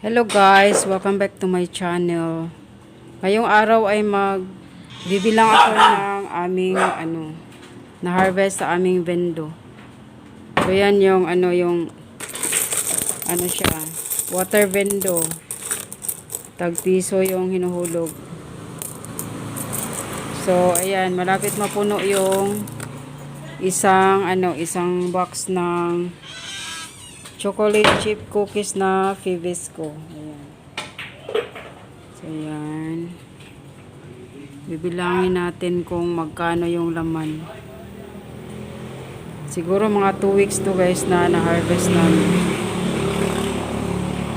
Hello guys, welcome back to my channel. Ngayong araw ay magbibilang ako ng aming na harvest sa aming vendo. So yan yung siya, water vendo. Tag-piso yung hinuhulog. So ayan, malapit mapuno yung isang box ng chocolate chip cookies na Fibisco. Ayan. So, ayan. Bibilangin natin kung magkano yung laman. Siguro mga 2 weeks to guys na na-harvest namin.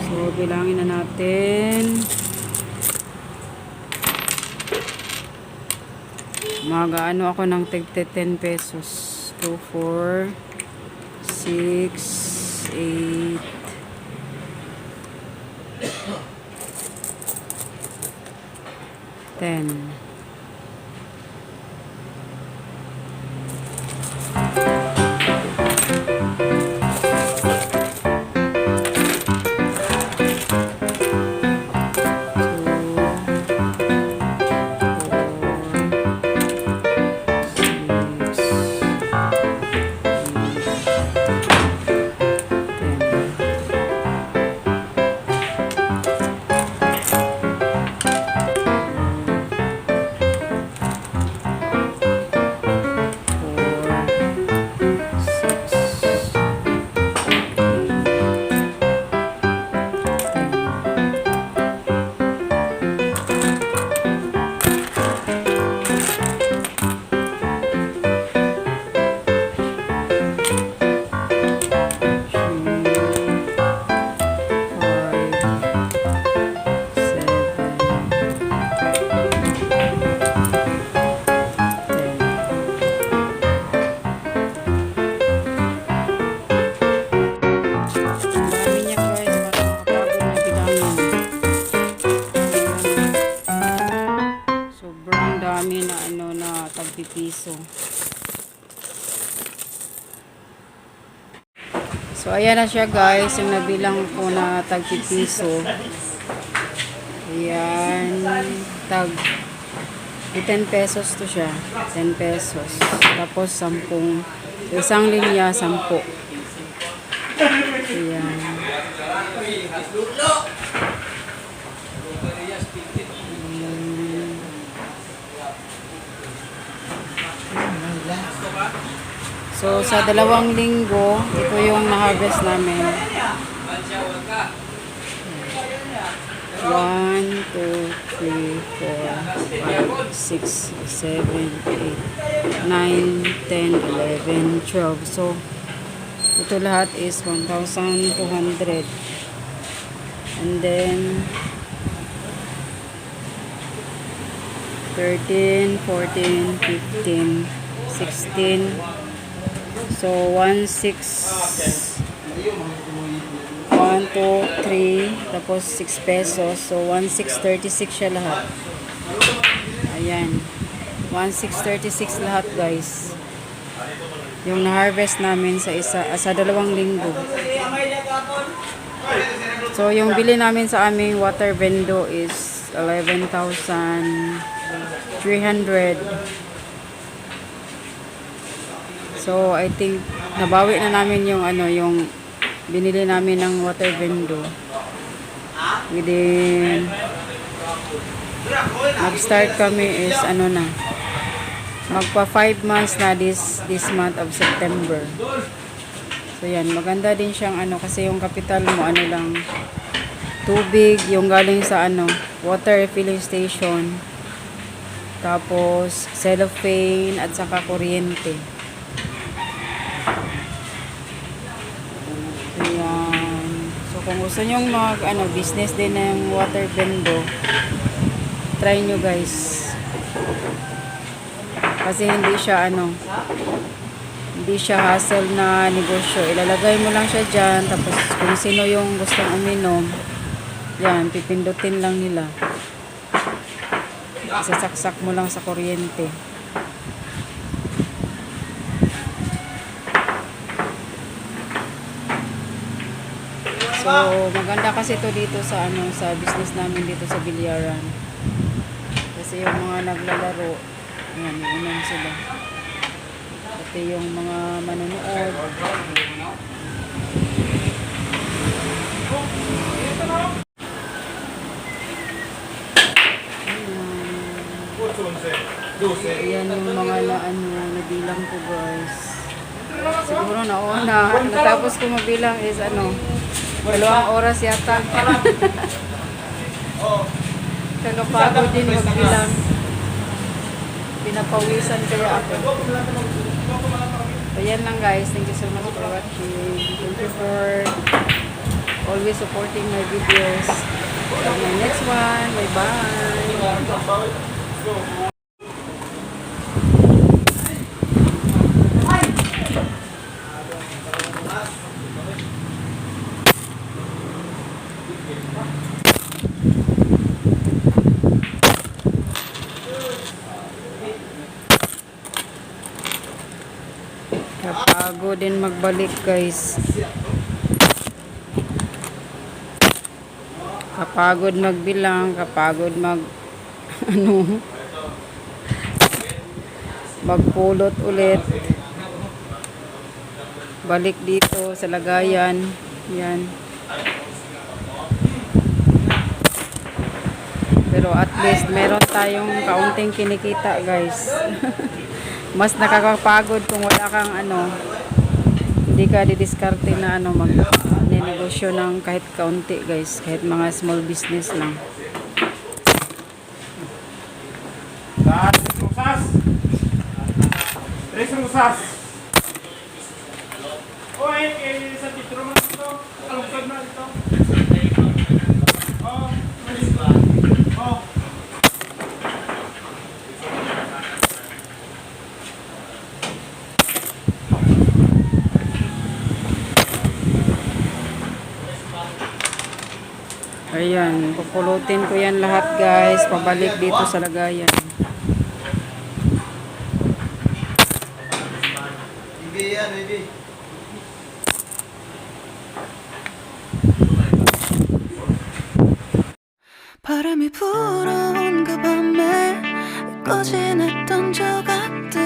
So, bilangin na natin. Mag-ano ako ng 10 pesos. 2, 4, 6, 8, 10. Na tagpipiso. So ayan na siya guys, yung nabilang ko na tagpipiso. Ayan, 10 pesos to siya. 10 pesos. Tapos 10. Isang linya 10. Ayan. So, sa 2 linggo, ito yung na-harvest namin. 1, 2, 3, 4, 5, 6, 7, 8, 9, 10, 11, 12. So, ito lahat is 1,200. And then, 13, 14, 15, 16. So, 1, 6, 1, 2, 3, tapos 6 pesos. So, 1,636 siya lahat. Ayan. 1,636 lahat, guys. Yung na-harvest namin sa 2 linggo. So, yung bili namin sa aming water vendo is 11,300. So, I think, nabawi na namin yung yung binili namin ng water vendo. Within, mag-start kami is, magpa 5 months na this month of September. So, yan, maganda din siyang, kasi yung capital mo, lang, tubig, yung galing sa, water refilling station. Tapos, cellophane, at saka kuryente. Kung gusto nyong mag business din ng water bendo, try nyo guys. Kasi hindi siya hindi siya hassle na negosyo. Ilalagay mo lang siya dyan, tapos kung sino yung gustong uminom, yan, pipindutin lang nila. Sasaksak mo lang sa kuryente. So, maganda kasi to dito sa sa business namin dito sa Bilyaran. Kasi yung mga naglalaro, yan, inom sila. Pati yung mga manonood. Ayan yung mga nabilang ko guys. Siguro natapos ko mabilang is 2 oras yata. Kagapagod din magbilang. Pinapawisan kaya ako. So yan lang guys. Thank you so much for watching. Thank you for always supporting my videos. So my next one. Bye bye. Kapagod din magbalik guys. Kapagod magbilang, kapagod magpulot ulit. Balik dito sa lagayan. Yan. Pero at least meron tayong kaunting kinikita guys. Mas nakakapagod kung wala kang hindi ka didiskarte na magnenegosyo ng kahit kaunti guys, kahit mga small business lang. Tres rusas. Oy, sa titro mo ito. Kalungsod na ito. Oh. Oh. Ayan, pupulutin ko yan lahat guys, pabalik dito sa lagayan. 바람이 불어온 그 밤에 꺼진 했던 조각들